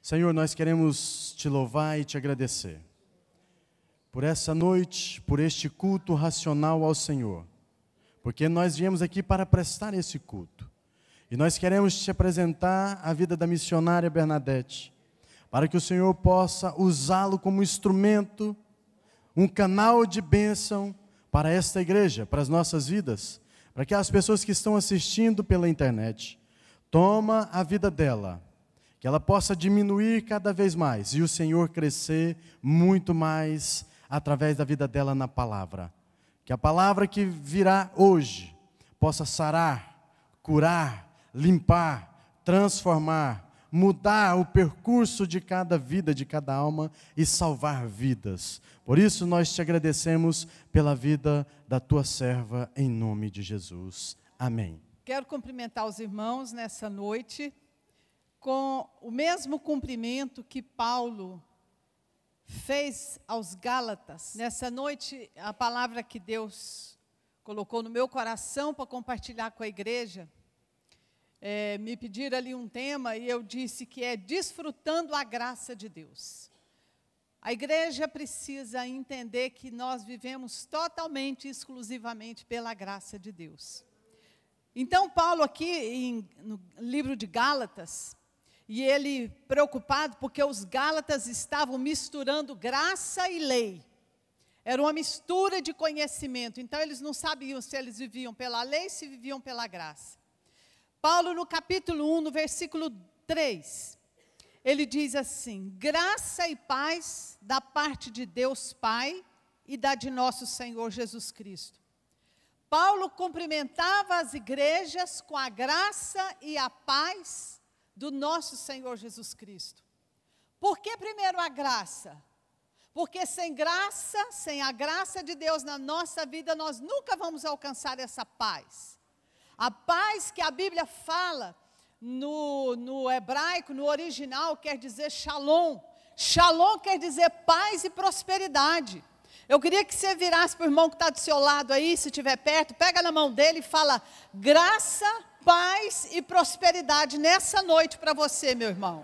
Senhor, nós queremos te louvar e te agradecer por essa noite, por este culto racional ao Senhor, porque nós viemos aqui para prestar esse culto. E nós queremos te apresentar a vida da missionária Bernadette, para que o Senhor possa usá-lo como instrumento, um canal de bênção para esta igreja, para as nossas vidas, para que as pessoas que estão assistindo pela internet, toma a vida dela, que ela possa diminuir cada vez mais, e o Senhor crescer muito mais através da vida dela na palavra. Que a palavra que virá hoje possa sarar, curar, limpar, transformar, mudar o percurso de cada vida, de cada alma e salvar vidas. Por isso nós te agradecemos pela vida da tua serva, em nome de Jesus. Amém. Quero cumprimentar os irmãos nessa noite com o mesmo cumprimento que Paulo fez aos Gálatas. Nessa noite, a palavra que Deus colocou no meu coração para compartilhar com a igreja, me pediram ali um tema e eu disse que é desfrutando a graça de Deus. A igreja precisa entender que nós vivemos totalmente, exclusivamente pela graça de Deus. Então, Paulo aqui no livro de Gálatas, e ele preocupado porque os Gálatas estavam misturando graça e lei. Era uma mistura de conhecimento, então eles não sabiam se eles viviam pela lei, se viviam pela graça. Paulo no capítulo 1, no versículo 3, ele diz assim: graça e paz da parte de Deus Pai e da de nosso Senhor Jesus Cristo. Paulo cumprimentava as igrejas com a graça e a paz do nosso Senhor Jesus Cristo. Por que primeiro a graça? Porque sem graça, sem a graça de Deus na nossa vida, nós nunca vamos alcançar essa paz. A paz que a Bíblia fala no hebraico, no original, quer dizer shalom. Shalom quer dizer paz e prosperidade. Eu queria que você virasse para o irmão que está do seu lado aí, se estiver perto, pega na mão dele e fala: graça, paz e prosperidade nessa noite para você, meu irmão,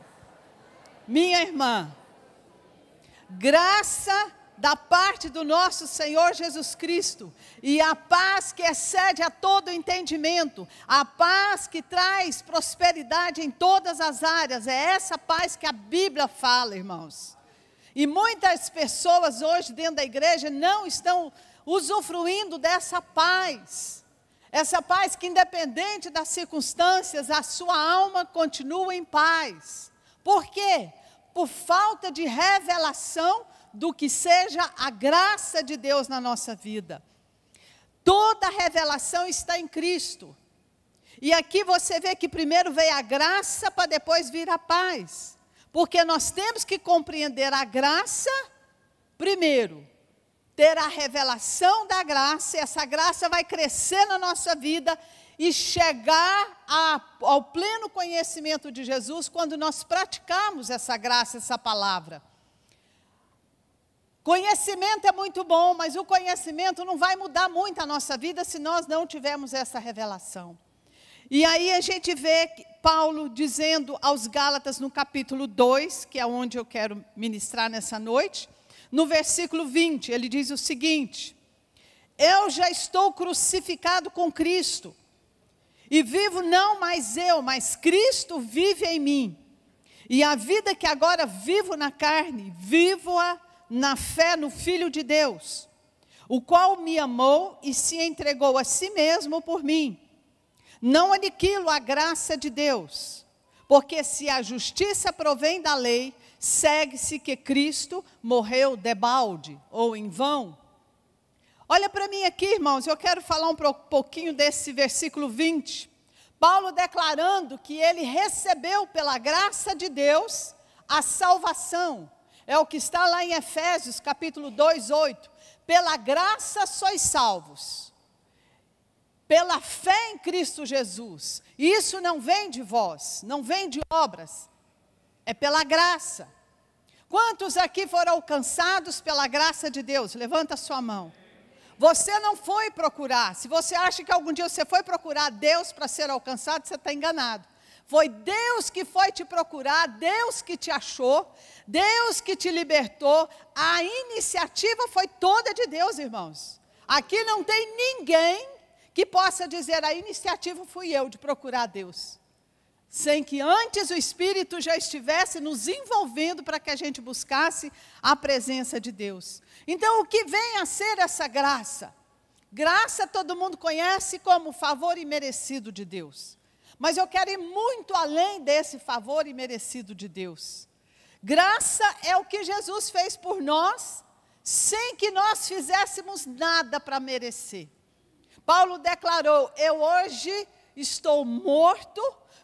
minha irmã. Graça da parte do nosso Senhor Jesus Cristo, e a paz que excede a todo entendimento, a paz que traz prosperidade em todas as áreas, é essa paz que a Bíblia fala, irmãos. E muitas pessoas hoje dentro da igreja não estão usufruindo dessa paz. Essa paz que, independente das circunstâncias, a sua alma continua em paz. Por quê? Por falta de revelação do que seja a graça de Deus na nossa vida. Toda a revelação está em Cristo. E aqui você vê que primeiro veio a graça para depois vir a paz. Porque nós temos que compreender a graça primeiro, ter a revelação da graça, e essa graça vai crescer na nossa vida e chegar ao pleno conhecimento de Jesus quando nós praticarmos essa graça, essa palavra. Conhecimento é muito bom, mas o conhecimento não vai mudar muito a nossa vida se nós não tivermos essa revelação. E aí a gente vê Paulo dizendo aos Gálatas no capítulo 2, que é onde eu quero ministrar nessa noite, no versículo 20, ele diz o seguinte: eu já estou crucificado com Cristo, e vivo não mais eu, mas Cristo vive em mim. E a vida que agora vivo na carne, vivo-a na fé no Filho de Deus, o qual me amou e se entregou a si mesmo por mim. Não aniquilo a graça de Deus, porque se a justiça provém da lei, segue-se que Cristo morreu debalde ou em vão. Olha para mim aqui, irmãos, eu quero falar um pouquinho desse versículo 20. Paulo declarando que ele recebeu pela graça de Deus a salvação. É o que está lá em Efésios capítulo 2, 8. Pela graça sois salvos, pela fé em Cristo Jesus. E isso não vem de vós, não vem de obras, é pela graça. Quantos aqui foram alcançados pela graça de Deus? Levanta a sua mão. Você não foi procurar. Se você acha que algum dia você foi procurar Deus para ser alcançado, você está enganado. Foi Deus que foi te procurar, Deus que te achou, Deus que te libertou. A iniciativa foi toda de Deus, irmãos. Aqui não tem ninguém que possa dizer, a iniciativa fui eu de procurar Deus. Sem que antes o Espírito já estivesse nos envolvendo para que a gente buscasse a presença de Deus. Então, o que vem a ser essa graça? Graça todo mundo conhece como favor imerecido de Deus. Mas eu quero ir muito além desse favor imerecido de Deus. Graça é o que Jesus fez por nós, sem que nós fizéssemos nada para merecer. Paulo declarou, eu hoje estou morto,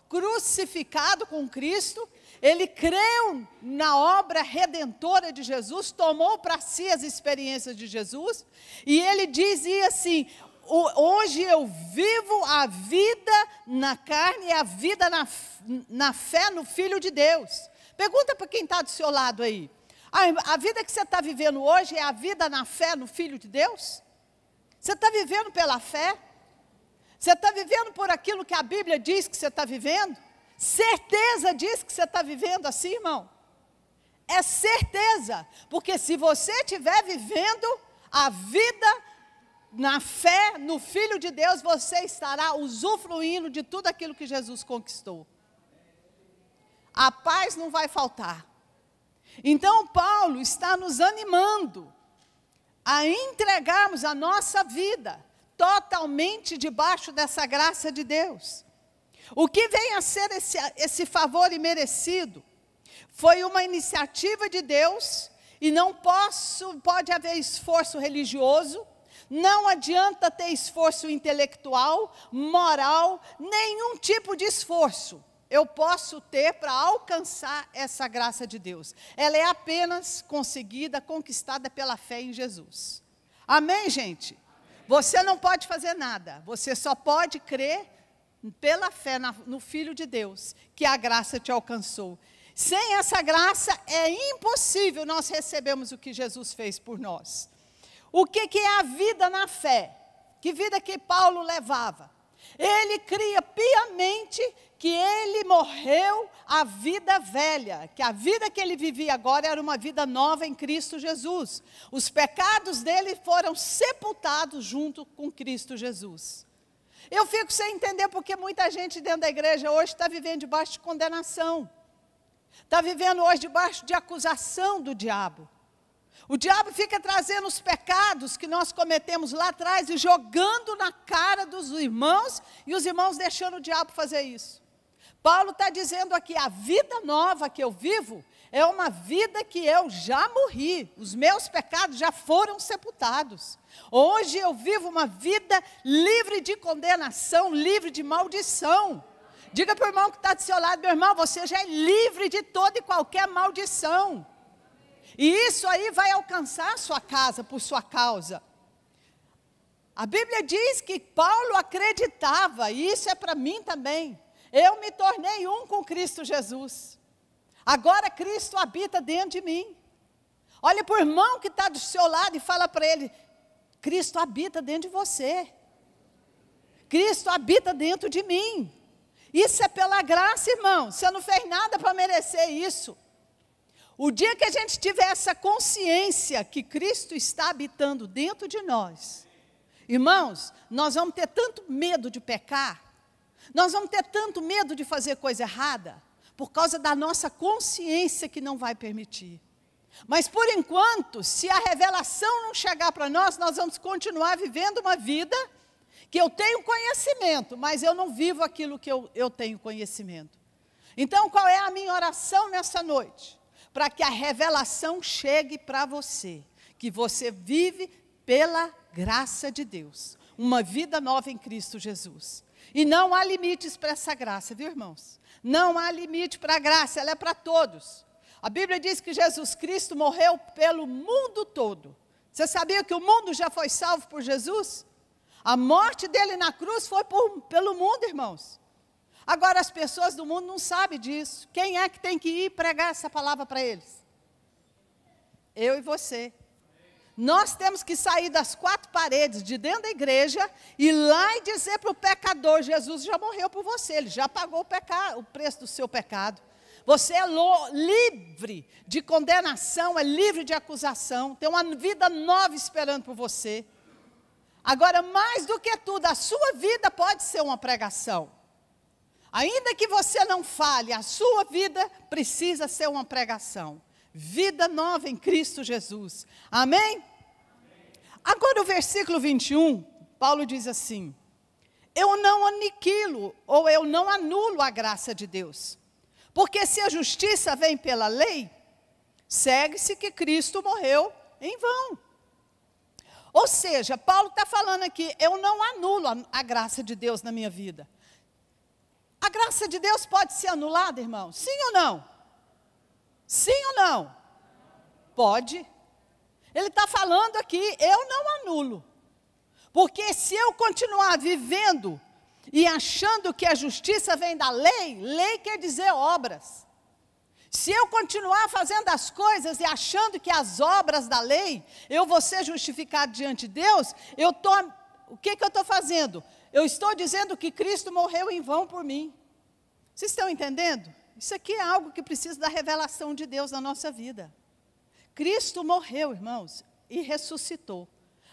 crucificado com Cristo. Ele creu na obra redentora de Jesus, tomou para si as experiências de Jesus, e ele dizia assim, hoje eu vivo a vida na carne e a vida na fé no Filho de Deus. Pergunta para quem está do seu lado aí, a vida que você está vivendo hoje é a vida na fé no Filho de Deus? Você está vivendo pela fé? Você está vivendo por aquilo que a Bíblia diz que você está vivendo? Certeza diz que você está vivendo assim, irmão? É certeza, porque se você estiver vivendo a vida na fé, no Filho de Deus, você estará usufruindo de tudo aquilo que Jesus conquistou. A paz não vai faltar. Então, Paulo está nos animando a entregarmos a nossa vida totalmente debaixo dessa graça de Deus. O que vem a ser esse favor imerecido? Foi uma iniciativa de Deus, e não pode haver esforço religioso, não adianta ter esforço intelectual, moral, nenhum tipo de esforço eu posso ter para alcançar essa graça de Deus. Ela é apenas conseguida, conquistada pela fé em Jesus. Amém, gente? Você não pode fazer nada, você só pode crer pela fé no Filho de Deus, que a graça te alcançou. Sem essa graça é impossível nós recebermos o que Jesus fez por nós. O que é a vida na fé? Que vida que Paulo levava? Ele cria piamente que ele morreu a vida velha, que a vida que ele vivia agora era uma vida nova em Cristo Jesus. Os pecados dele foram sepultados junto com Cristo Jesus. Eu fico sem entender porque muita gente dentro da igreja hoje está vivendo debaixo de condenação. Está vivendo hoje debaixo de acusação do diabo. O diabo fica trazendo os pecados que nós cometemos lá atrás e jogando na cara dos irmãos, e os irmãos deixando o diabo fazer isso. Paulo está dizendo aqui, a vida nova que eu vivo é uma vida que eu já morri. Os meus pecados já foram sepultados. Hoje eu vivo uma vida livre de condenação, livre de maldição. Diga para o irmão que está do seu lado, meu irmão, você já é livre de toda e qualquer maldição. E isso aí vai alcançar a sua casa por sua causa. A Bíblia diz que Paulo acreditava, e isso é para mim também. Eu me tornei um com Cristo Jesus. Agora Cristo habita dentro de mim. Olha para o irmão que está do seu lado e fala para ele, Cristo habita dentro de você. Cristo habita dentro de mim. Isso é pela graça, irmão. Você não fez nada para merecer isso. O dia que a gente tiver essa consciência que Cristo está habitando dentro de nós, irmãos, nós vamos ter tanto medo de pecar, nós vamos ter tanto medo de fazer coisa errada, por causa da nossa consciência que não vai permitir. Mas por enquanto, se a revelação não chegar para nós, nós vamos continuar vivendo uma vida que eu tenho conhecimento, mas eu não vivo aquilo que eu tenho conhecimento. Então, qual é a minha oração nessa noite? Para que a revelação chegue para você, que você vive pela graça de Deus, uma vida nova em Cristo Jesus. E não há limites para essa graça, viu, irmãos? Não há limite para a graça, ela é para todos. A Bíblia diz que Jesus Cristo morreu pelo mundo todo. Você sabia que o mundo já foi salvo por Jesus? A morte dele na cruz foi pelo mundo, irmãos. Agora as pessoas do mundo não sabem disso. Quem é que tem que ir pregar essa palavra para eles? Eu e você. Nós temos que sair das 4 paredes de dentro da igreja, ir lá e dizer para o pecador, Jesus já morreu por você, Ele já pagou o preço do seu pecado. Você é livre de condenação, é livre de acusação, tem uma vida nova esperando por você. Agora, mais do que tudo, a sua vida pode ser uma pregação. Ainda que você não fale, a sua vida precisa ser uma pregação. Vida nova em Cristo Jesus. Amém? Agora o versículo 21, Paulo diz assim: eu não aniquilo, ou eu não anulo a graça de Deus. Porque se a justiça vem pela lei, segue-se que Cristo morreu em vão. Ou seja, Paulo está falando aqui, eu não anulo a graça de Deus na minha vida. A graça de Deus pode ser anulada, irmão? Sim ou não? Sim ou não? Pode. Ele está falando aqui, eu não anulo. Porque se eu continuar vivendo e achando que a justiça vem da lei, lei quer dizer obras. Se eu continuar fazendo as coisas e achando que as obras da lei, eu vou ser justificado diante de Deus, o que eu estou fazendo? Eu estou dizendo que Cristo morreu em vão por mim. Vocês estão entendendo? Isso aqui é algo que precisa da revelação de Deus na nossa vida. Cristo morreu, irmãos, e ressuscitou.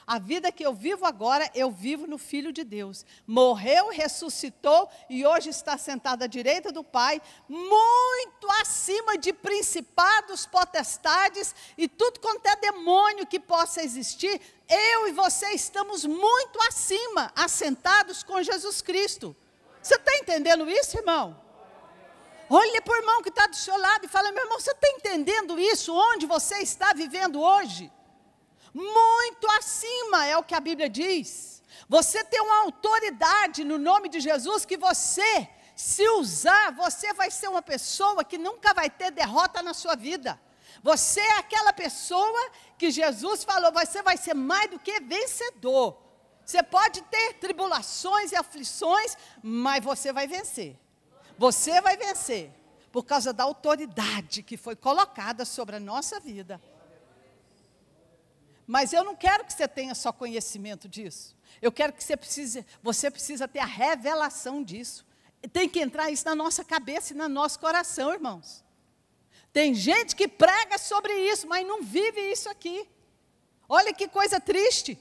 A vida que eu vivo agora, eu vivo no Filho de Deus. Morreu, ressuscitou e hoje está sentado à direita do Pai, muito acima de principados, potestades e tudo quanto é demônio que possa existir. Eu e você estamos muito acima, assentados com Jesus Cristo. Você está entendendo isso, irmão? Olha para o irmão que está do seu lado e fala, meu irmão, você está entendendo isso? Onde você está vivendo hoje? Muito acima é o que a Bíblia diz. Você tem uma autoridade no nome de Jesus que você, se usar, você vai ser uma pessoa que nunca vai ter derrota na sua vida. Você é aquela pessoa que Jesus falou, você vai ser mais do que vencedor. Você pode ter tribulações e aflições, mas você vai vencer. Você vai vencer, por causa da autoridade que foi colocada sobre a nossa vida. Mas eu não quero que você tenha só conhecimento disso. Eu quero que você precisa ter a revelação disso. Tem que entrar isso na nossa cabeça e no nosso coração, irmãos. Tem gente que prega sobre isso, mas não vive isso aqui. Olha que coisa triste.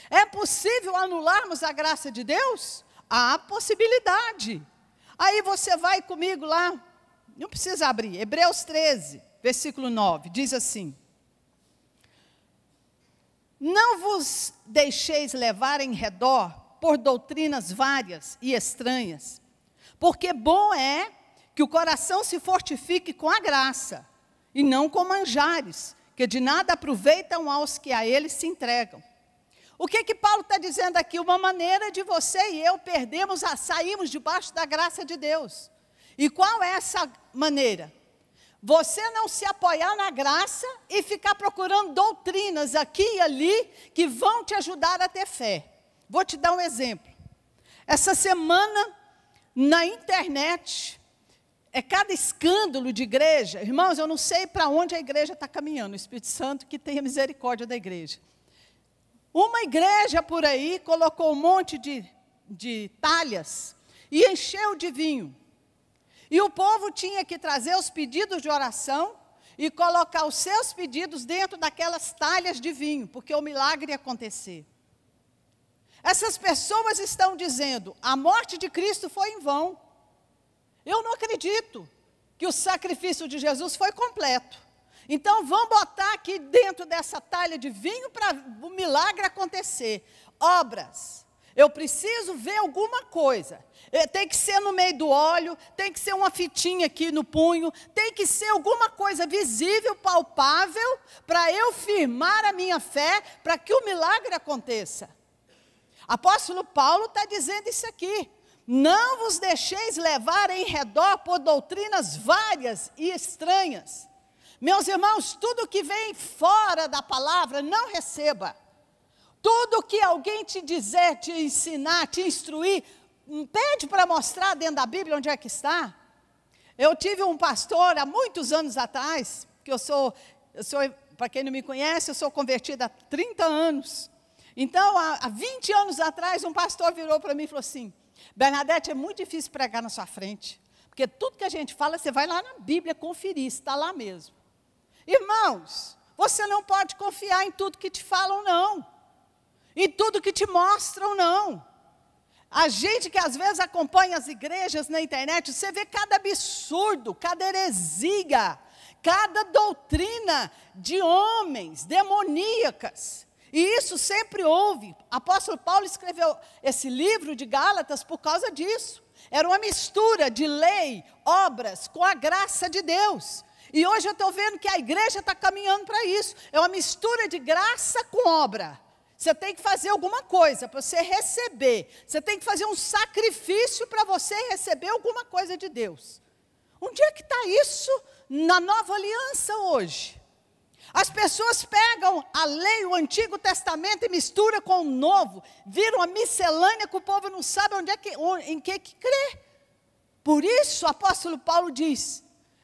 É possível anularmos a graça de Deus? Há possibilidade. Aí você vai comigo lá, não precisa abrir, Hebreus 13, versículo 9, diz assim: não vos deixeis levar em redor por doutrinas várias e estranhas, porque bom é que o coração se fortifique com a graça, e não com manjares, que de nada aproveitam aos que a eles se entregam. O que Paulo está dizendo aqui? Uma maneira de você e eu saímos debaixo da graça de Deus. E qual é essa maneira? Você não se apoiar na graça e ficar procurando doutrinas aqui e ali que vão te ajudar a ter fé. Vou te dar um exemplo. Essa semana, na internet, cada escândalo de igreja. Irmãos, eu não sei para onde a igreja está caminhando. O Espírito Santo que tenha misericórdia da igreja. Uma igreja por aí colocou um monte de talhas e encheu de vinho. E o povo tinha que trazer os pedidos de oração e colocar os seus pedidos dentro daquelas talhas de vinho, porque o milagre ia acontecer. Essas pessoas estão dizendo, a morte de Cristo foi em vão. Eu não acredito que o sacrifício de Jesus foi completo. Então, vamos botar aqui dentro dessa talha de vinho para o milagre acontecer. Obras. Eu preciso ver alguma coisa. Tem que ser no meio do óleo, tem que ser uma fitinha aqui no punho, tem que ser alguma coisa visível, palpável, para eu firmar a minha fé, para que o milagre aconteça. Apóstolo Paulo está dizendo isso aqui. Não vos deixeis levar em redor por doutrinas várias e estranhas. Meus irmãos, tudo que vem fora da palavra, não receba. Tudo que alguém te dizer, te ensinar, te instruir, pede para mostrar dentro da Bíblia onde é que está. Eu tive um pastor há muitos anos atrás, que eu sou Para quem não me conhece, eu sou convertida há 30 anos. Então, há 20 anos atrás, um pastor virou para mim e falou assim: Bernadette, é muito difícil pregar na sua frente, porque tudo que a gente fala, você vai lá na Bíblia conferir, está lá mesmo. Irmãos, você não pode confiar em tudo que te falam, não. Em tudo que te mostram, não. A gente que às vezes acompanha as igrejas na internet, você vê cada absurdo, cada heresia, cada doutrina de homens demoníacas. E isso sempre houve. Apóstolo Paulo escreveu esse livro de Gálatas por causa disso. Era uma mistura de lei, obras, com a graça de Deus. E hoje eu estou vendo que a igreja está caminhando para isso. É uma mistura de graça com obra. Você tem que fazer alguma coisa para você receber. Você tem que fazer um sacrifício para você receber alguma coisa de Deus. Onde é que está isso na nova aliança hoje? As pessoas pegam a lei, o Antigo Testamento e misturam com o Novo. Viram a miscelânea que o povo não sabe em que crê. Por isso o apóstolo Paulo diz: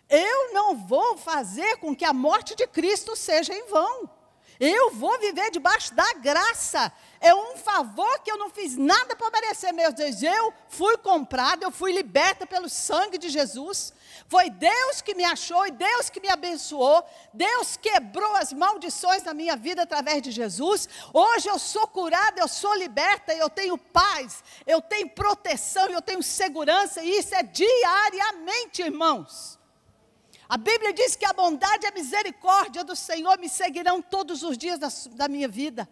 eu não vou fazer com que a morte de Cristo seja em vão. Eu vou viver debaixo da graça. É um favor que eu não fiz nada para merecer, meu Deus. Eu fui comprada, eu fui liberta pelo sangue de Jesus. Foi Deus que me achou e Deus que me abençoou. Deus quebrou as maldições na minha vida através de Jesus. Hoje eu sou curada, eu sou liberta, eu tenho paz, eu tenho proteção, eu tenho segurança. E isso é diariamente, irmãos. A Bíblia diz que a bondade e a misericórdia do Senhor me seguirão todos os dias da minha vida.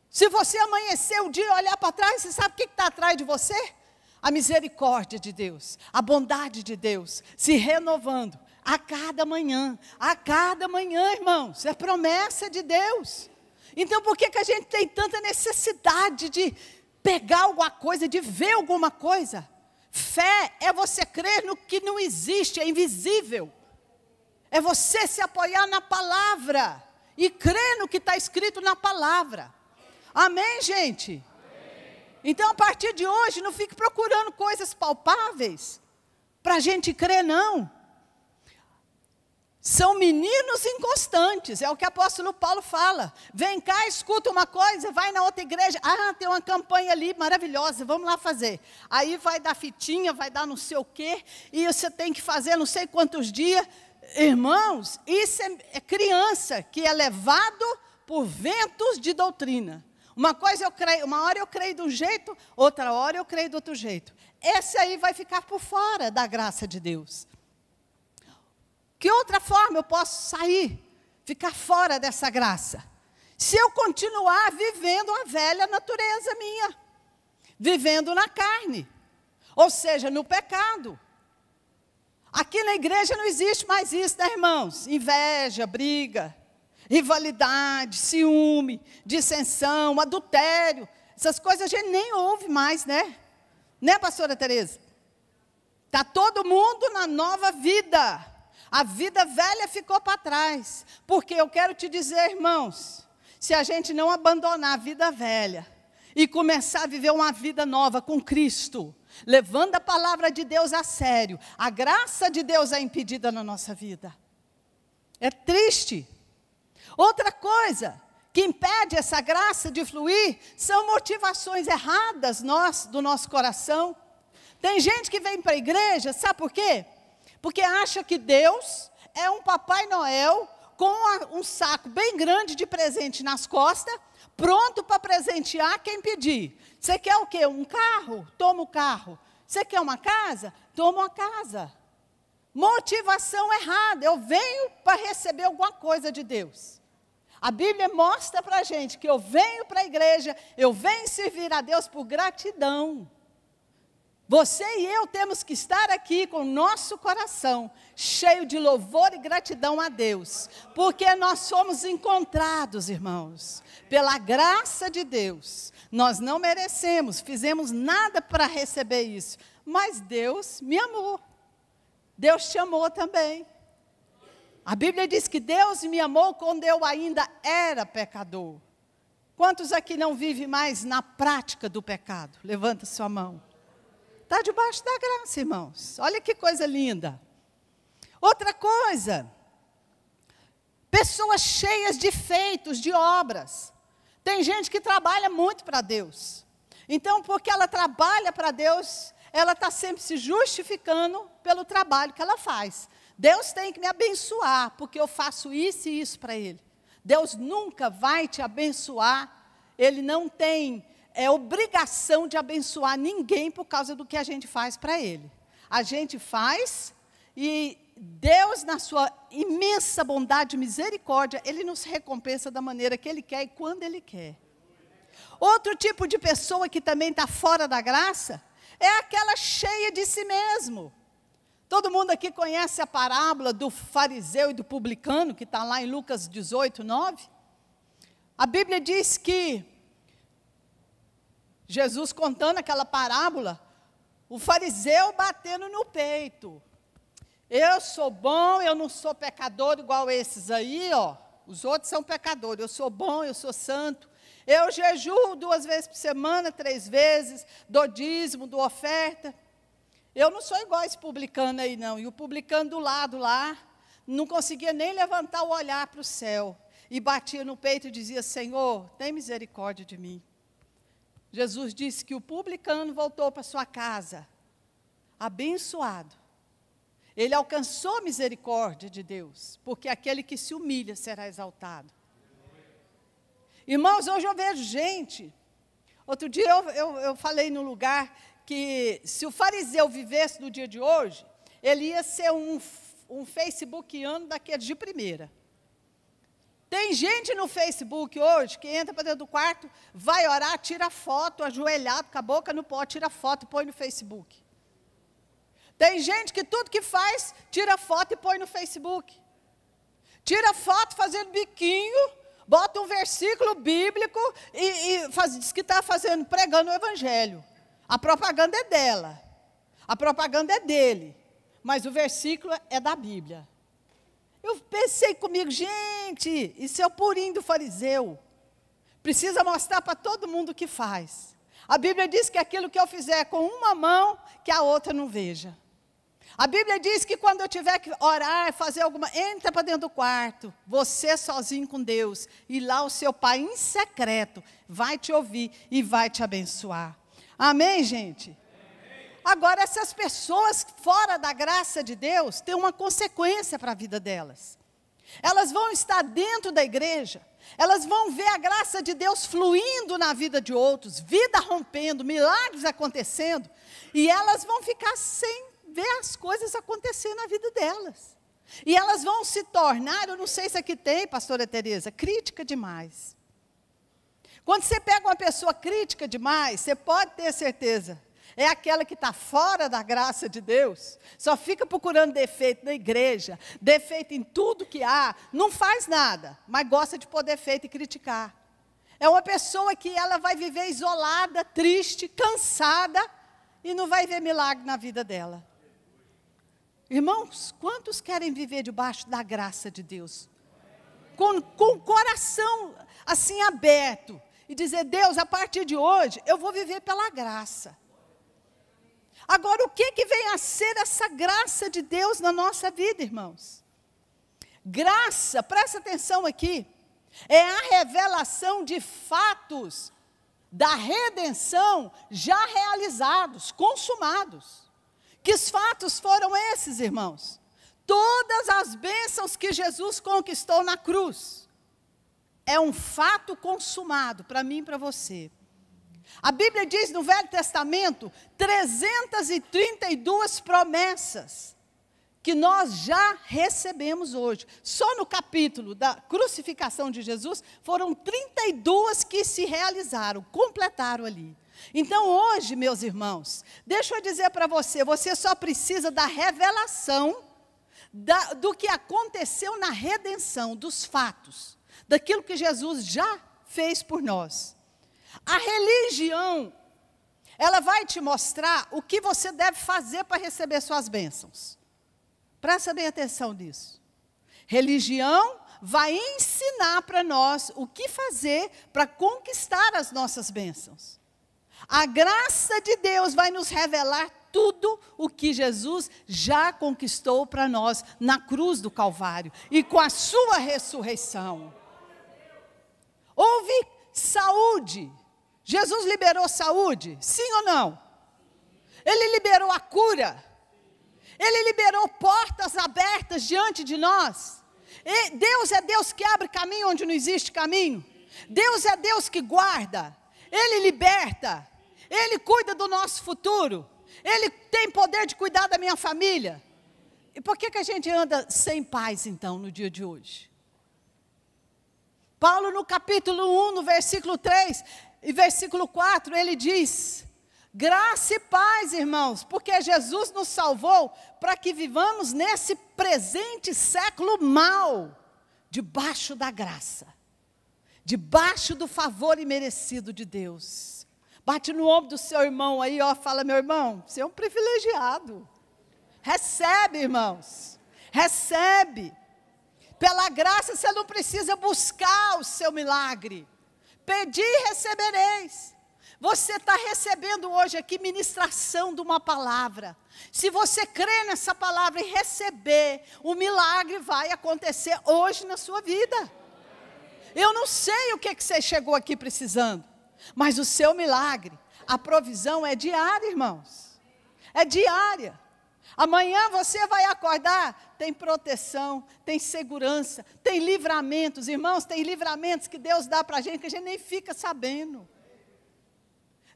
Se você amanhecer o dia e olhar para trás, você sabe o que está atrás de você? A misericórdia de Deus, a bondade de Deus, se renovando a cada manhã, irmãos. É promessa de Deus. Então por que a gente tem tanta necessidade de pegar alguma coisa, de ver alguma coisa? Fé é você crer no que não existe, é invisível. É você se apoiar na palavra e crer no que está escrito na palavra. Amém, gente? Amém. Então, a partir de hoje, não fique procurando coisas palpáveis para a gente crer, não. São meninos inconstantes, é o que o apóstolo Paulo fala. Vem cá, escuta uma coisa, vai na outra igreja. Ah, tem uma campanha ali maravilhosa, vamos lá fazer. Aí vai dar fitinha, vai dar não sei o quê, e você tem que fazer não sei quantos dias. Irmãos, isso é criança que é levado por ventos de doutrina. Uma coisa eu creio, uma hora eu creio de um jeito, outra hora eu creio de outro jeito. Esse aí vai ficar por fora da graça de Deus. Que outra forma eu posso sair, ficar fora dessa graça? Se eu continuar vivendo a velha natureza minha, vivendo na carne, ou seja, no pecado. Aqui na igreja não existe mais isso, né, irmãos? Inveja, briga, rivalidade, ciúme, dissensão, adultério. Essas coisas a gente nem ouve mais, né? Né, pastora Tereza? Está todo mundo na nova vida. A vida velha ficou para trás. Porque eu quero te dizer, irmãos, se a gente não abandonar a vida velha e começar a viver uma vida nova com Cristo, levando a palavra de Deus a sério, a graça de Deus é impedida na nossa vida. É triste. Outra coisa que impede essa graça de fluir são motivações erradas do nosso coração. Tem gente que vem para a igreja, sabe por quê? Porque acha que Deus é um Papai Noel com um saco bem grande de presente nas costas, pronto para presentear quem pedir. Você quer o quê? Um carro? Toma o carro. Você quer uma casa? Toma uma casa. Motivação errada. Eu venho para receber alguma coisa de Deus. A Bíblia mostra para a gente que eu venho para a igreja, eu venho servir a Deus por gratidão. Você e eu temos que estar aqui com o nosso coração cheio de louvor e gratidão a Deus, porque nós somos encontrados, irmãos, pela graça de Deus. Nós não merecemos, fizemos nada para receber isso, mas Deus me amou. Deus te amou também. A Bíblia diz que Deus me amou quando eu ainda era pecador. Quantos aqui não vivem mais na prática do pecado? Levanta sua mão. Está debaixo da graça, irmãos. Olha que coisa linda. Outra coisa. pessoas cheias de feitos, de obras. Tem gente que trabalha muito para Deus. Então, porque ela trabalha para Deus, ela está sempre se justificando pelo trabalho que ela faz. Deus tem que me abençoar, porque eu faço isso e isso para Ele. Deus nunca vai te abençoar, Ele não tem obrigação de abençoar ninguém por causa do que a gente faz para Ele. A gente faz e Deus, na sua imensa bondade e misericórdia, Ele nos recompensa da maneira que Ele quer e quando Ele quer. Outro tipo de pessoa que também está fora da graça, é aquela cheia de si mesmo. Todo mundo aqui conhece a parábola do fariseu e do publicano, que está lá em Lucas 18, 9? A Bíblia diz que, Jesus contando aquela parábola, o fariseu batendo no peito. Eu sou bom, eu não sou pecador igual esses aí, ó. Os outros são pecadores, eu sou bom, eu sou santo. Eu jejuo 2 vezes por semana, 3 vezes, dou dízimo, dou oferta. Eu não sou igual esse publicano aí, não. E o publicano do lado lá, não conseguia nem levantar o olhar para o céu. E batia no peito e dizia, Senhor, tem misericórdia de mim. Jesus disse que o publicano voltou para sua casa, abençoado. Ele alcançou a misericórdia de Deus, porque aquele que se humilha será exaltado. Irmãos, hoje eu vejo gente, outro dia eu falei num lugar que se o fariseu vivesse no dia de hoje, ele ia ser um facebookiano daqueles de primeira. Tem gente no Facebook hoje que entra para dentro do quarto, vai orar, tira foto, ajoelhado, com a boca no pó, tira foto e põe no Facebook. Tem gente que tudo que faz, tira foto e põe no Facebook. Tira foto fazendo biquinho, bota um versículo bíblico e diz que está pregando o evangelho. A propaganda é dela, a propaganda é dele, mas o versículo é da Bíblia. Eu pensei comigo, gente, isso é o purinho do fariseu. Precisa mostrar para todo mundo o que faz. A Bíblia diz que aquilo que eu fizer com uma mão, que a outra não veja. A Bíblia diz que quando eu tiver que orar, fazer alguma, entra para dentro do quarto, você sozinho com Deus, e lá o seu Pai em secreto vai te ouvir e vai te abençoar. Amém, gente? Amém. Agora, essas pessoas fora da graça de Deus, têm uma consequência para a vida delas. Elas vão estar dentro da igreja, elas vão ver a graça de Deus fluindo na vida de outros, vida rompendo, milagres acontecendo, e elas vão ficar sem ver as coisas acontecendo na vida delas. E elas vão se tornar, eu não sei se aqui tem, pastora Tereza, crítica demais. Quando você pega uma pessoa crítica demais, você pode ter certeza, é aquela que está fora da graça de Deus, só fica procurando defeito na igreja, defeito em tudo que há, não faz nada, mas gosta de pôr defeito e criticar. É uma pessoa que ela vai viver isolada, triste, cansada, e não vai ver milagre na vida dela. Irmãos, quantos querem viver debaixo da graça de Deus? Com o coração assim aberto, e dizer, Deus, a partir de hoje, eu vou viver pela graça. Agora, o que vem a ser essa graça de Deus na nossa vida, irmãos? Graça, presta atenção aqui, é a revelação de fatos da redenção já realizados, consumados. Que fatos foram esses, irmãos? Todas as bênçãos que Jesus conquistou na cruz. É um fato consumado para mim e para você. A Bíblia diz no Velho Testamento 332 promessas que nós já recebemos hoje. Só no capítulo da crucificação de Jesus foram 32 que se realizaram, completaram ali. Então hoje, meus irmãos, deixa eu dizer para você, você só precisa da revelação do que aconteceu na redenção, dos fatos, daquilo que Jesus já fez por nós. A religião, ela vai te mostrar o que você deve fazer para receber suas bênçãos. Presta bem atenção nisso. Religião vai ensinar para nós o que fazer para conquistar as nossas bênçãos. A graça de Deus vai nos revelar tudo o que Jesus já conquistou para nós na cruz do Calvário e com a sua ressurreição. Houve saúde. Jesus liberou saúde, sim ou não? Ele liberou a cura. Ele liberou portas abertas diante de nós. E Deus é Deus que abre caminho onde não existe caminho. Deus é Deus que guarda. Ele liberta. Ele cuida do nosso futuro. Ele tem poder de cuidar da minha família. E por que a gente anda sem paz, então, no dia de hoje? Paulo, no capítulo 1, no versículo 3 e versículo 4, ele diz: graça e paz, irmãos, porque Jesus nos salvou para que vivamos nesse presente século mau, debaixo da graça, debaixo do favor imerecido de Deus. Bate no ombro do seu irmão aí, ó, fala: meu irmão, você é um privilegiado. Recebe, irmãos, recebe. Pela graça você não precisa buscar o seu milagre. Pedi e recebereis. Você está recebendo hoje aqui ministração de uma palavra. Se você crer nessa palavra e receber, o milagre vai acontecer hoje na sua vida. Eu não sei o que você chegou aqui precisando, mas o seu milagre, a provisão é diária, irmãos. É diária. Amanhã você vai acordar, tem proteção, tem segurança, tem livramentos. Irmãos, tem livramentos que Deus dá para a gente que a gente nem fica sabendo.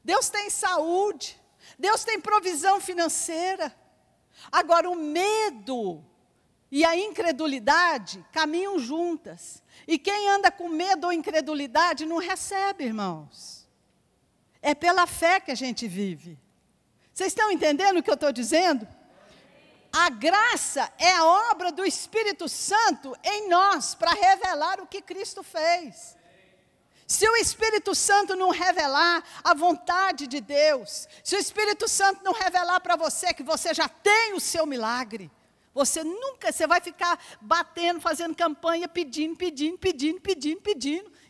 Deus tem saúde, Deus tem provisão financeira. Agora, o medo e a incredulidade caminham juntas. E quem anda com medo ou incredulidade não recebe, irmãos. É pela fé que a gente vive. Vocês estão entendendo o que eu estou dizendo? A graça é a obra do Espírito Santo em nós para revelar o que Cristo fez. Se o Espírito Santo não revelar a vontade de Deus, se o Espírito Santo não revelar para você que você já tem o seu milagre, você vai ficar batendo, fazendo campanha, pedindo,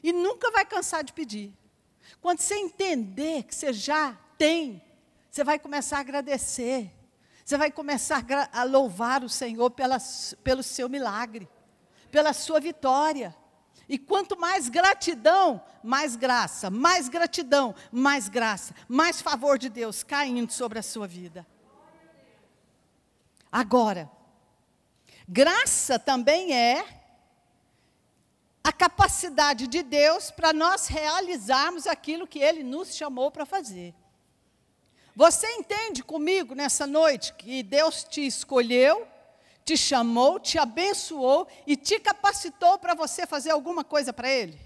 e nunca vai cansar de pedir. Quando você entender que você já tem, você vai começar a agradecer, você vai começar a louvar o Senhor pelo seu milagre, pela sua vitória. E quanto mais gratidão, mais graça, mais gratidão, mais graça, mais favor de Deus caindo sobre a sua vida. Agora, graça também é a capacidade de Deus para nós realizarmos aquilo que Ele nos chamou para fazer. Você entende comigo nessa noite que Deus te escolheu, te chamou, te abençoou e te capacitou para você fazer alguma coisa para Ele?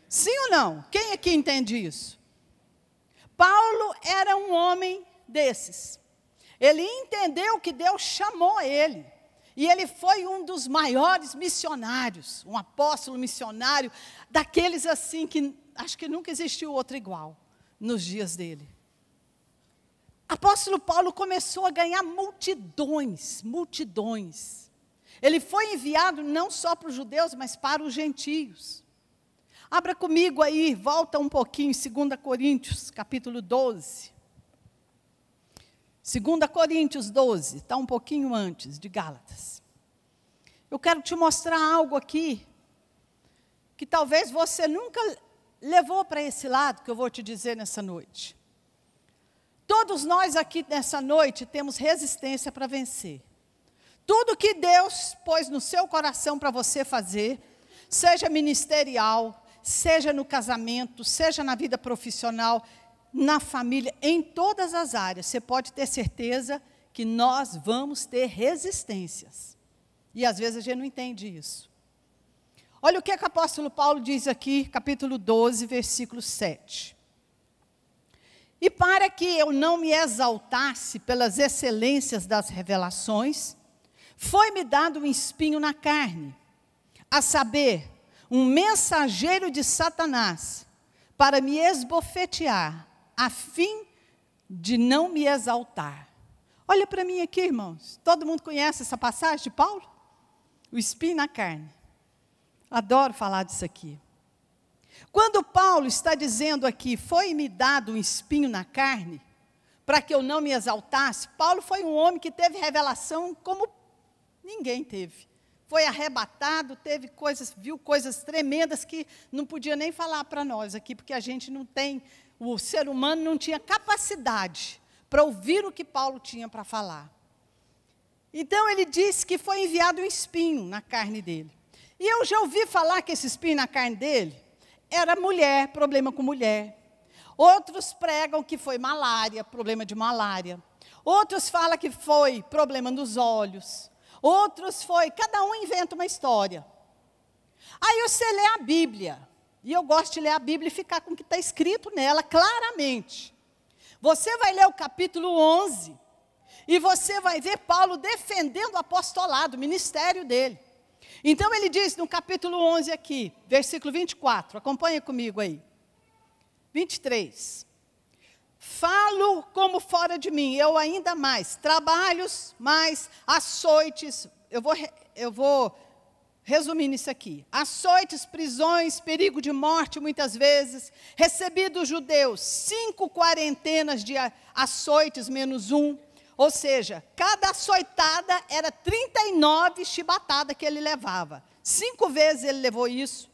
Sim ou não? Quem aqui entende isso? Paulo era um homem desses. Ele entendeu que Deus chamou ele. E ele foi um dos maiores missionários, um apóstolo missionário, daqueles assim que acho que nunca existiu outro igual nos dias dele. Apóstolo Paulo começou a ganhar multidões. Ele foi enviado não só para os judeus, mas para os gentios. Abra comigo aí, volta um pouquinho, 2 Coríntios, capítulo 12. 2 Coríntios 12, está um pouquinho antes de Gálatas. Eu quero te mostrar algo aqui, que talvez você nunca levou para esse lado, que eu vou te dizer nessa noite. Todos nós aqui nessa noite temos resistência para vencer. Tudo que Deus pôs no seu coração para você fazer, seja ministerial, seja no casamento, seja na vida profissional, na família, em todas as áreas, você pode ter certeza que nós vamos ter resistências. E às vezes a gente não entende isso. Olha o que o apóstolo Paulo diz aqui, capítulo 12, versículo 7. E para que eu não me exaltasse pelas excelências das revelações, foi-me dado um espinho na carne, a saber, um mensageiro de Satanás, para me esbofetear, a fim de não me exaltar. Olha para mim aqui, irmãos. Todo mundo conhece essa passagem de Paulo? O espinho na carne. Adoro falar disso aqui. Quando Paulo está dizendo aqui, foi-me dado um espinho na carne, para que eu não me exaltasse, Paulo foi um homem que teve revelação como ninguém teve. Foi arrebatado, teve coisas, viu coisas tremendas que não podia nem falar para nós aqui, porque a gente não tem, o ser humano não tinha capacidade para ouvir o que Paulo tinha para falar. Então ele disse que foi enviado um espinho na carne dele. E eu já ouvi falar que esse espinho na carne dele era mulher, problema com mulher. Outros pregam que foi malária, problema de malária. Outros falam que foi problema nos olhos. Outros foi, cada um inventa uma história. Aí você lê a Bíblia, e eu gosto de ler a Bíblia e ficar com o que está escrito nela claramente. Você vai ler o capítulo 11, e você vai ver Paulo defendendo o apostolado, o ministério dele. Então ele diz no capítulo 11 aqui, versículo 24, acompanha comigo aí. 23. Falo como fora de mim, eu ainda mais, trabalhos mais, açoites, eu vou resumir nisso aqui. Açoites, prisões, perigo de morte muitas vezes, recebi dos judeus 5 quarentenas de açoites menos um, ou seja, cada açoitada era 39 chibatadas que ele levava. 5 vezes ele levou isso.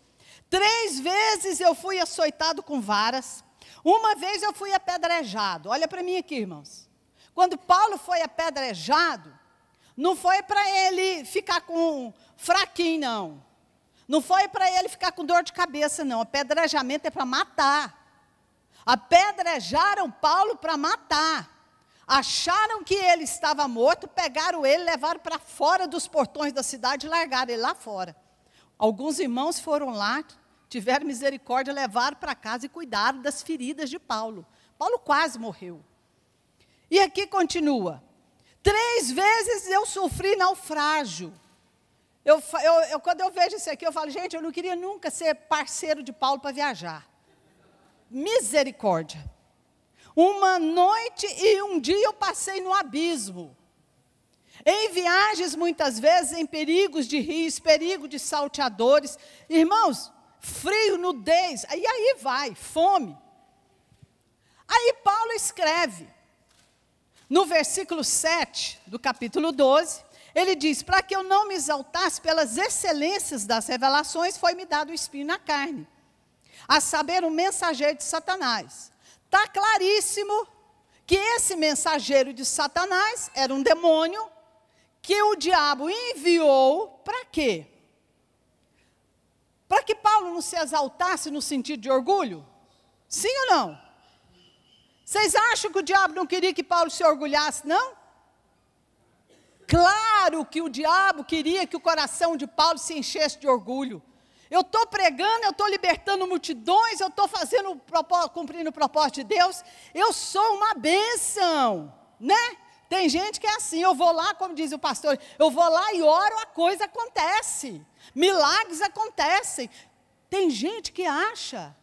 3 vezes eu fui açoitado com varas. Uma vez eu fui apedrejado. Olha para mim aqui, irmãos. Quando Paulo foi apedrejado, não foi para ele ficar com fraquinho, não. Não foi para ele ficar com dor de cabeça, não. Apedrejamento é para matar. Apedrejaram Paulo para matar. Acharam que ele estava morto, pegaram ele, levaram para fora dos portões da cidade e largaram ele lá fora. Alguns irmãos foram lá, tiveram misericórdia, levaram para casa e cuidaram das feridas de Paulo. Paulo quase morreu. E aqui continua. 3 vezes eu sofri naufrágio. Quando eu vejo isso aqui, eu falo, gente, eu não queria nunca ser parceiro de Paulo para viajar. Misericórdia. Uma noite e um dia eu passei no abismo. Em viagens, muitas vezes, em perigos de rios, perigo de salteadores. Irmãos, frio, nudez, e aí vai, fome. Aí Paulo escreve, no versículo 7 do capítulo 12, ele diz, para que eu não me exaltasse pelas excelências das revelações, foi-me dado o espinho na carne, a saber, o mensageiro de Satanás. Está claríssimo que esse mensageiro de Satanás era um demônio que o diabo enviou para quê? Para que Paulo não se exaltasse no sentido de orgulho? Sim ou não? Vocês acham que o diabo não queria que Paulo se orgulhasse, não? Claro que o diabo queria que o coração de Paulo se enchesse de orgulho. Eu estou pregando, eu estou libertando multidões, eu estou cumprindo o propósito de Deus, eu sou uma bênção, né? Tem gente que é assim, eu vou lá, como diz o pastor, eu vou lá e oro, a coisa acontece, milagres acontecem. Tem gente que acha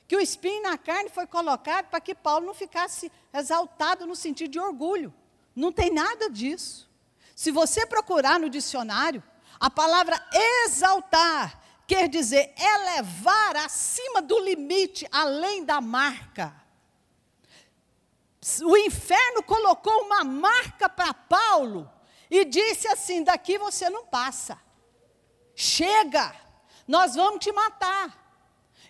que o espinho na carne foi colocado para que Paulo não ficasse exaltado no sentido de orgulho. Não tem nada disso. Se você procurar no dicionário, a palavra exaltar quer dizer elevar acima do limite, além da marca. O inferno colocou uma marca para Paulo e disse assim, daqui você não passa. Chega, nós vamos te matar.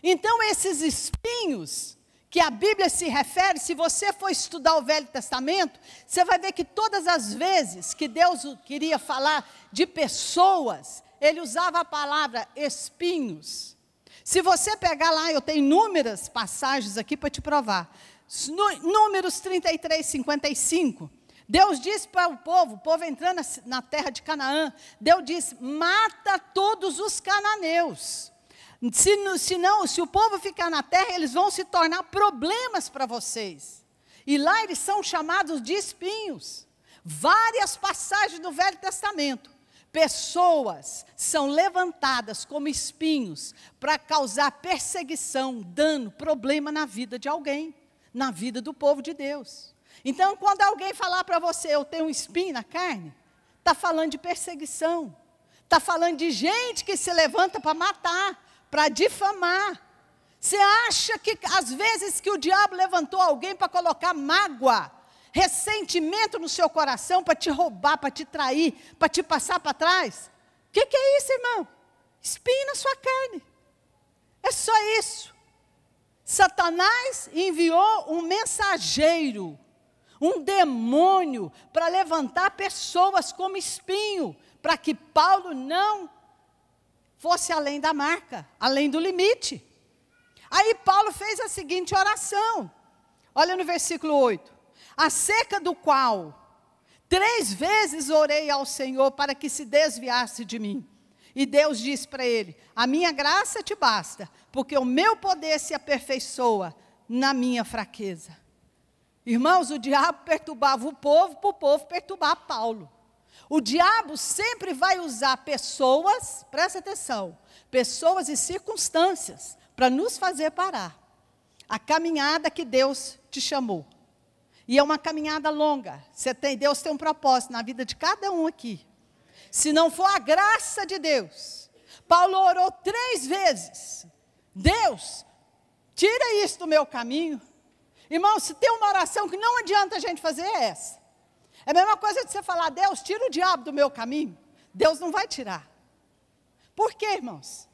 Então esses espinhos que a Bíblia se refere, se você for estudar o Velho Testamento, você vai ver que todas as vezes que Deus queria falar de pessoas, ele usava a palavra espinhos. Se você pegar lá, eu tenho inúmeras passagens aqui para te provar. Números 33, 55. Deus disse para o povo entrando na terra de Canaã, Deus disse, mata todos os cananeus. Se o povo ficar na terra, eles vão se tornar problemas para vocês. E lá eles são chamados de espinhos. Várias passagens do Velho Testamento. Pessoas são levantadas como espinhos para causar perseguição, dano, problema na vida de alguém, na vida do povo de Deus. Então, quando alguém falar para você, eu tenho um espinho na carne, está falando de perseguição, está falando de gente que se levanta para matar, para difamar. Você acha que às vezes que o diabo levantou alguém para colocar mágoa, ressentimento no seu coração, para te roubar, para te trair, para te passar para trás? O que é isso, irmão? Espinho na sua carne. É só isso. Satanás enviou um mensageiro, um demônio, para levantar pessoas como espinho, para que Paulo não fosse além da marca, além do limite. Aí Paulo fez a seguinte oração, olha no versículo 8, acerca do qual 3 vezes orei ao Senhor para que se desviasse de mim. E Deus disse para ele, a minha graça te basta, porque o meu poder se aperfeiçoa na minha fraqueza. Irmãos, o diabo perturbava o povo, para o povo perturbar Paulo. O diabo sempre vai usar pessoas, presta atenção, pessoas e circunstâncias, para nos fazer parar. A caminhada que Deus te chamou. E é uma caminhada longa. Deus tem um propósito na vida de cada um aqui. Se não for a graça de Deus, Paulo orou 3 vezes. Deus, tira isso do meu caminho. Irmão, se tem uma oração que não adianta a gente fazer, é essa. É a mesma coisa de você falar, Deus, tira o diabo do meu caminho. Deus não vai tirar. Por quê, irmãos?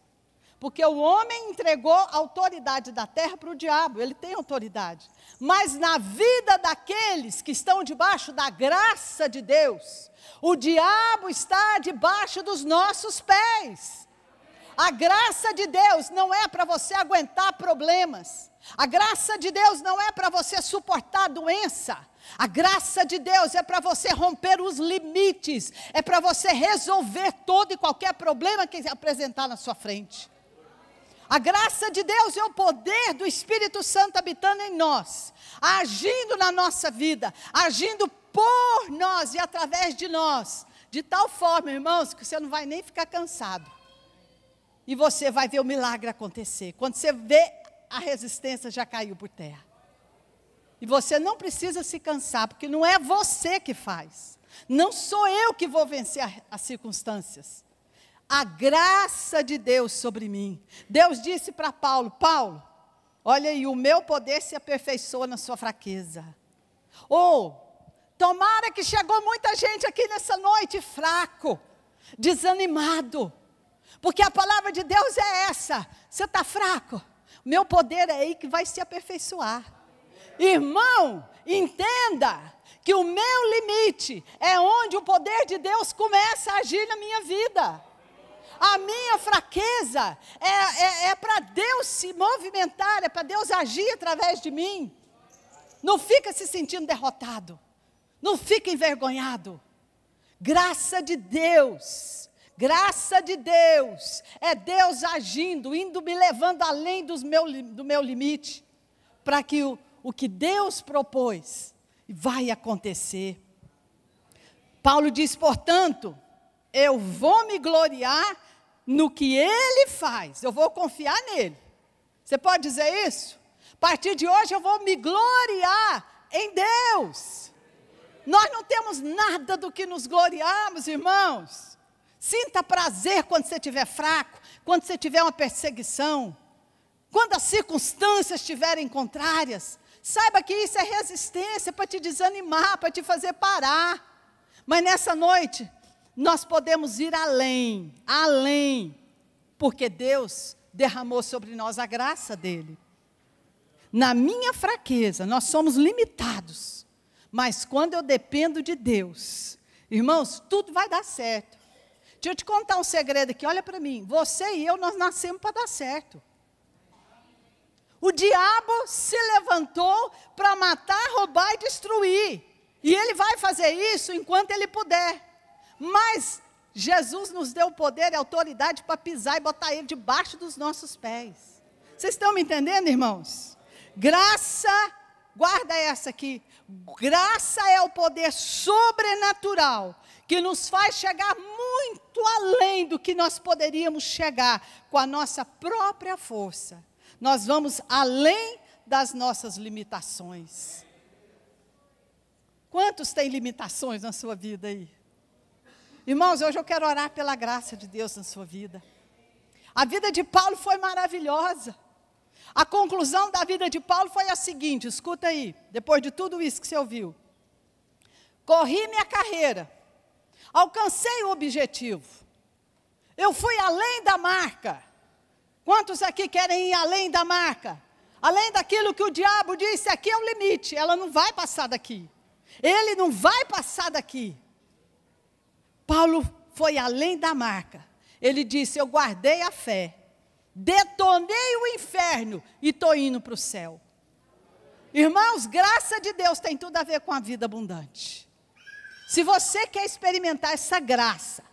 Porque o homem entregou a autoridade da terra para o diabo, ele tem autoridade. Mas na vida daqueles que estão debaixo da graça de Deus, o diabo está debaixo dos nossos pés. A graça de Deus não é para você aguentar problemas. A graça de Deus não é para você suportar doença. A graça de Deus é para você romper os limites. É para você resolver todo e qualquer problema que apresentar na sua frente. A graça de Deus é o poder do Espírito Santo habitando em nós, agindo na nossa vida, agindo por nós e através de nós, de tal forma, irmãos, que você não vai nem ficar cansado. E você vai ver o milagre acontecer. Quando você vê, a resistência já caiu por terra. E você não precisa se cansar, porque não é você que faz. Não sou eu que vou vencer as circunstâncias. A graça de Deus sobre mim. Deus disse para Paulo, Paulo, olha aí, o meu poder se aperfeiçoa na sua fraqueza. Tomara que chegou muita gente aqui nessa noite fraco, desanimado. Porque a palavra de Deus é essa, você está fraco, meu poder é aí que vai se aperfeiçoar. Irmão, entenda que o meu limite é onde o poder de Deus começa a agir na minha vida. A minha fraqueza é para Deus se movimentar, é para Deus agir através de mim. Não fica se sentindo derrotado, não fica envergonhado. Graça de Deus, é Deus agindo, me levando além do meu limite, para que o que Deus propôs vai acontecer. Paulo diz, portanto, eu vou me gloriar no que Ele faz, eu vou confiar nele. Você pode dizer isso? A partir de hoje eu vou me gloriar em Deus. Nós não temos nada do que nos gloriarmos, irmãos. Sinta prazer quando você estiver fraco, quando você tiver uma perseguição, quando as circunstâncias estiverem contrárias. Saiba que isso é resistência para te desanimar, para te fazer parar. Mas nessa noite, nós podemos ir além, porque Deus derramou sobre nós a graça dEle. Na minha fraqueza, nós somos limitados, mas quando eu dependo de Deus, irmãos, tudo vai dar certo. Deixa eu te contar um segredo aqui, olha para mim, você e eu, nós nascemos para dar certo. O diabo se levantou para matar, roubar e destruir, e ele vai fazer isso enquanto ele puder. Mas Jesus nos deu o poder e a autoridade para pisar e botar ele debaixo dos nossos pés. Vocês estão me entendendo, irmãos? Graça, guarda essa aqui. Graça é o poder sobrenatural que nos faz chegar muito além do que nós poderíamos chegar com a nossa própria força. Nós vamos além das nossas limitações. Quantos têm limitações na sua vida aí? Irmãos, hoje eu quero orar pela graça de Deus na sua vida. A vida de Paulo foi maravilhosa. A conclusão da vida de Paulo foi a seguinte, escuta aí, depois de tudo isso que você ouviu. Corri minha carreira, alcancei o objetivo, eu fui além da marca. Quantos aqui querem ir além da marca? Além daquilo que o diabo disse, aqui é o limite, ela não vai passar daqui. Ele não vai passar daqui. Paulo foi além da marca. Ele disse, eu guardei a fé, detonei o inferno e estou indo para o céu. Irmãos, graça de Deus tem tudo a ver com a vida abundante. Se você quer experimentar essa graça,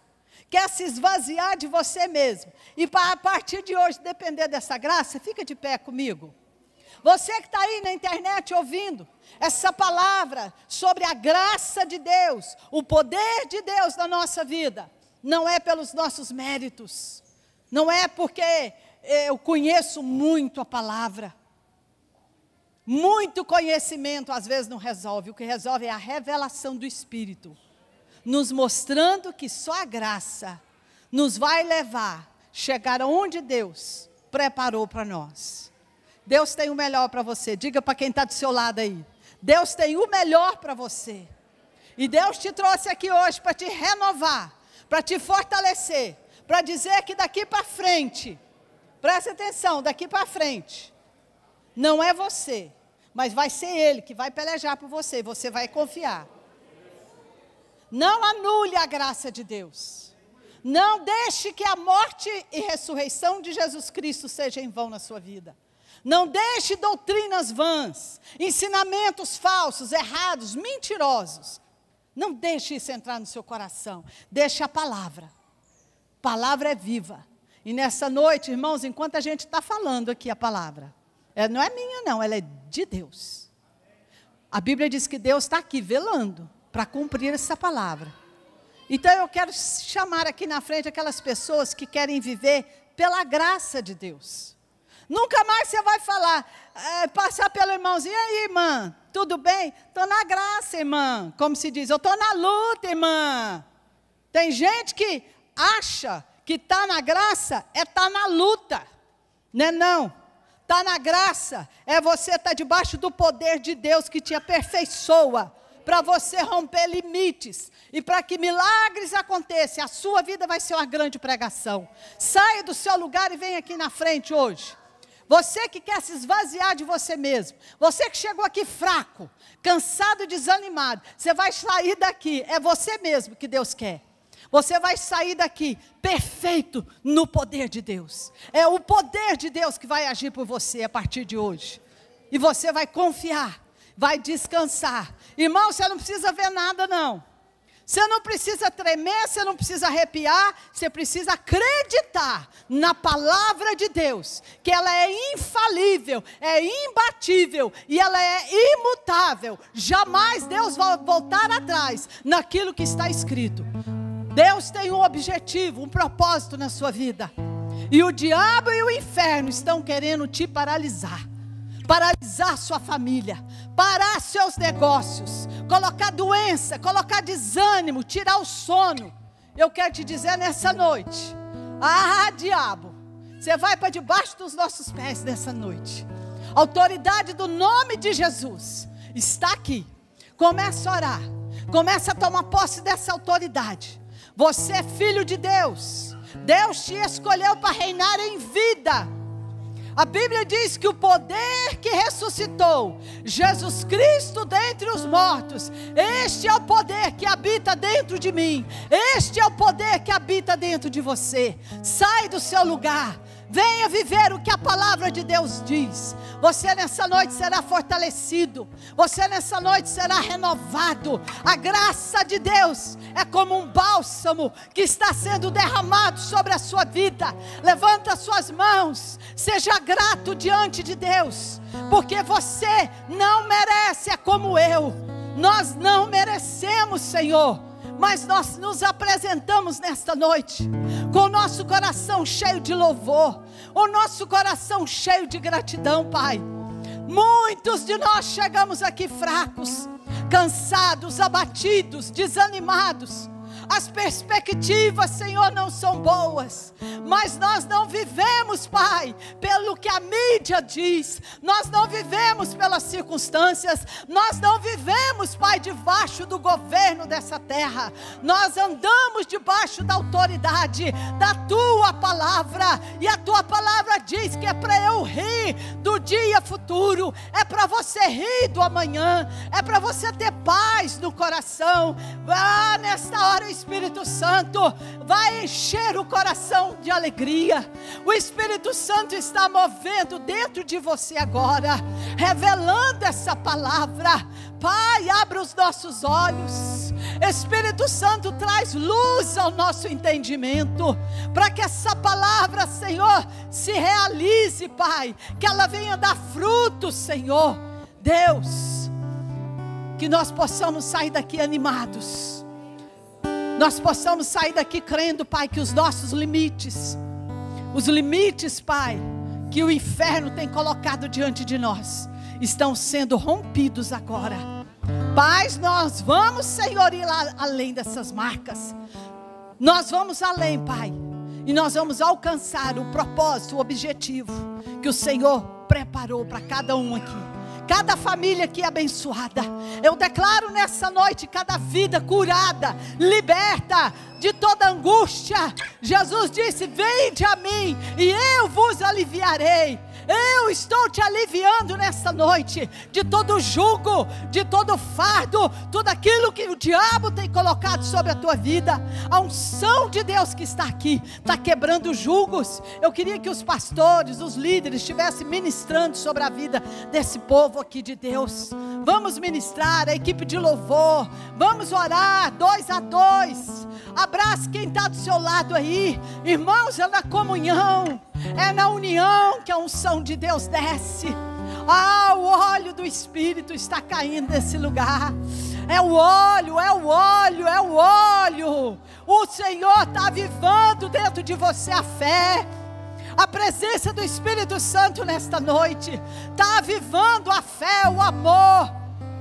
quer se esvaziar de você mesmo, e a partir de hoje depender dessa graça, fica de pé comigo. Você que está aí na internet ouvindo essa palavra sobre a graça de Deus, o poder de Deus na nossa vida, não é pelos nossos méritos, não é porque eu conheço muito a palavra. Muito conhecimento às vezes não resolve, o que resolve é a revelação do Espírito, nos mostrando que só a graça nos vai levar a chegar aonde Deus preparou para nós. Deus tem o melhor para você, diga para quem está do seu lado aí, Deus tem o melhor para você, e Deus te trouxe aqui hoje para te renovar, para te fortalecer, para dizer que daqui para frente, preste atenção, daqui para frente, não é você, mas vai ser Ele que vai pelejar por você, você vai confiar. Não anule a graça de Deus, não deixe que a morte e ressurreição de Jesus Cristo seja em vão na sua vida. Não deixe doutrinas vãs, ensinamentos falsos, errados, mentirosos. Não deixe isso entrar no seu coração. Deixe a palavra. Palavra é viva. E nessa noite, irmãos, enquanto a gente está falando aqui a palavra, não é minha não, ela é de Deus. A Bíblia diz que Deus está aqui velando para cumprir essa palavra. Então eu quero chamar aqui na frente aquelas pessoas que querem viver pela graça de Deus. Nunca mais você vai falar, passar pelo irmãozinho, e aí, irmã, tudo bem? Estou na graça, irmã, como se diz, eu estou na luta, irmã. Tem gente que acha que está na graça, está na luta, não. Está na graça, você estar debaixo do poder de Deus que te aperfeiçoa, para você romper limites, e para que milagres aconteçam, a sua vida vai ser uma grande pregação. Saia do seu lugar e venha aqui na frente hoje. Você que quer se esvaziar de você mesmo, você que chegou aqui fraco, cansado e desanimado, você vai sair daqui, é você mesmo que Deus quer. Você vai sair daqui perfeito no poder de Deus. É o poder de Deus que vai agir por você a partir de hoje. E você vai confiar, vai descansar. Irmão, você não precisa ver nada não. Você não precisa tremer, você não precisa arrepiar, você precisa acreditar na palavra de Deus, que ela é infalível, é imbatível e ela é imutável. Jamais Deus vai voltar atrás naquilo que está escrito. Deus tem um objetivo, um propósito na sua vida. E o diabo e o inferno estão querendo te paralisar. Paralisar sua família, parar seus negócios, colocar doença, colocar desânimo, tirar o sono. Eu quero te dizer nessa noite, diabo, você vai para debaixo dos nossos pés nessa noite. A autoridade do nome de Jesus está aqui. Começa a orar, começa a tomar posse dessa autoridade. Você é filho de Deus, Deus te escolheu para reinar em vida. A Bíblia diz que o poder que ressuscitou Jesus Cristo dentre os mortos, este é o poder que habita dentro de mim, este é o poder que habita dentro de você. Sai do seu lugar, venha viver o que a palavra de Deus diz. Você nessa noite será fortalecido, você nessa noite será renovado. A graça de Deus é como um bálsamo que está sendo derramado sobre a sua vida. Levanta as suas mãos, seja grato diante de Deus, porque você não merece, é como eu. Nós não merecemos, Senhor, mas nós nos apresentamos nesta noite com o nosso coração cheio de louvor, o nosso coração cheio de gratidão, Pai. Muitos de nós chegamos aqui fracos, cansados, abatidos, desanimados. as perspectivas, Senhor, não são boas, mas nós não vivemos, Pai, pelo que a mídia diz, nós não vivemos pelas circunstâncias, nós não vivemos, Pai, debaixo do governo dessa terra, nós andamos debaixo da autoridade da Tua palavra, e a Tua palavra diz que é para eu rir do dia futuro, é para você rir do amanhã, é para você ter paz no coração. Nesta hora o Espírito Santo vai encher o coração de alegria. O Espírito Santo está movendo dentro de você agora, revelando essa palavra. Pai, abre os nossos olhos. Espírito Santo, traz luz ao nosso entendimento, para que essa palavra, Senhor, se realize, Pai, que ela venha dar frutos, Senhor. Deus, que nós possamos sair daqui animados, nós possamos sair daqui crendo, Pai, que os nossos limites, Pai, que o inferno tem colocado diante de nós, estão sendo rompidos agora. Pai, nós vamos, Senhor, ir lá além dessas marcas, nós vamos além, Pai, e nós vamos alcançar o propósito, o objetivo que o Senhor preparou para cada um aqui. Cada família aqui abençoada. Eu declaro nessa noite cada vida curada, liberta de toda angústia. Jesus disse: vinde a mim e eu vos aliviarei. Eu estou te aliviando nessa noite de todo jugo, de todo fardo, tudo aquilo que o diabo tem colocado sobre a tua vida. A unção de Deus que está aqui está quebrando julgos. Eu queria que os pastores, os líderes estivessem ministrando sobre a vida desse povo aqui de Deus. Vamos ministrar, a equipe de louvor, vamos orar 2 a 2. Abrace quem está do seu lado aí. Irmãos, é na comunhão, é na união que a unção de Deus desce. O óleo do Espírito está caindo nesse lugar. É o óleo, é o óleo, é o óleo. O Senhor está avivando dentro de você a fé. A presença do Espírito Santo nesta noite está avivando a fé, o amor,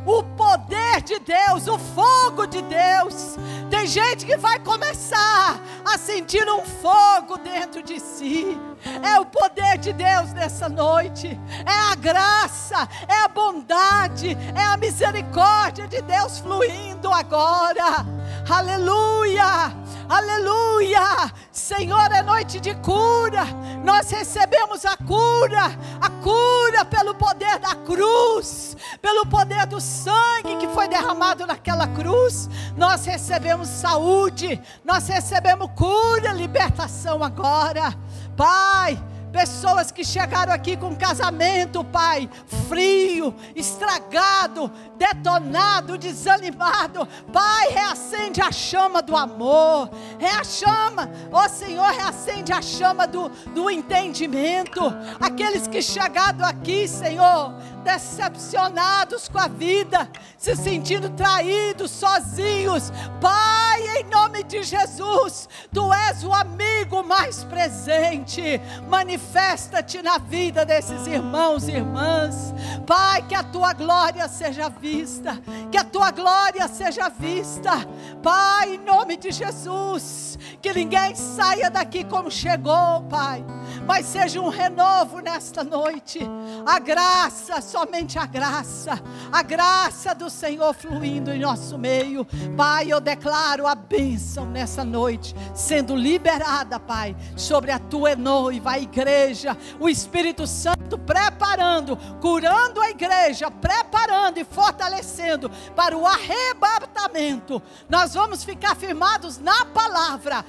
o poder de Deus, o fogo de Deus. Tem gente que vai começar a sentir um fogo dentro de si. É o poder de Deus nessa noite, é a graça, é a bondade, é a misericórdia de Deus fluindo agora. Aleluia, aleluia. Senhor, é noite de cura. Nós recebemos a cura pelo poder da cruz, pelo poder do sangue que foi derramado naquela cruz. Nós recebemos saúde, nós recebemos cura, libertação agora. Pai, pessoas que chegaram aqui com casamento, Pai, frio, estragado, detonado, desanimado, Pai, reacende a chama do amor, Senhor, reacende a chama do entendimento. Aqueles que chegaram aqui, Senhor, decepcionados com a vida, se sentindo traídos, sozinhos, Pai, em nome de Jesus, Tu és o amigo mais presente. Manifesta-te na vida desses irmãos e irmãs, Pai, que a Tua glória seja vista, que a Tua glória seja vista, Pai, em nome de Jesus. Que ninguém saia daqui como chegou, Pai, mas seja um renovo nesta noite. A graça, somente a graça do Senhor fluindo em nosso meio. Pai, eu declaro a bênção nessa noite sendo liberada, Pai, sobre a Tua noiva, a igreja. O Espírito Santo preparando, curando a igreja, preparando e fortalecendo para o arrebatamento. Nós vamos ficar firmados na palavra,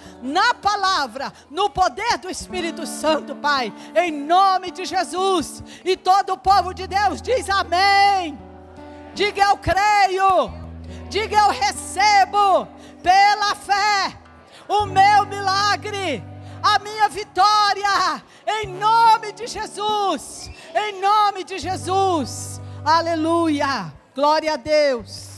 no poder do Espírito Santo, Pai, em nome de Jesus. E todo o povo de Deus diz amém. Diga: eu creio. Diga: eu recebo pela fé o meu milagre, a minha vitória, em nome de Jesus, em nome de Jesus. Aleluia, glória a Deus.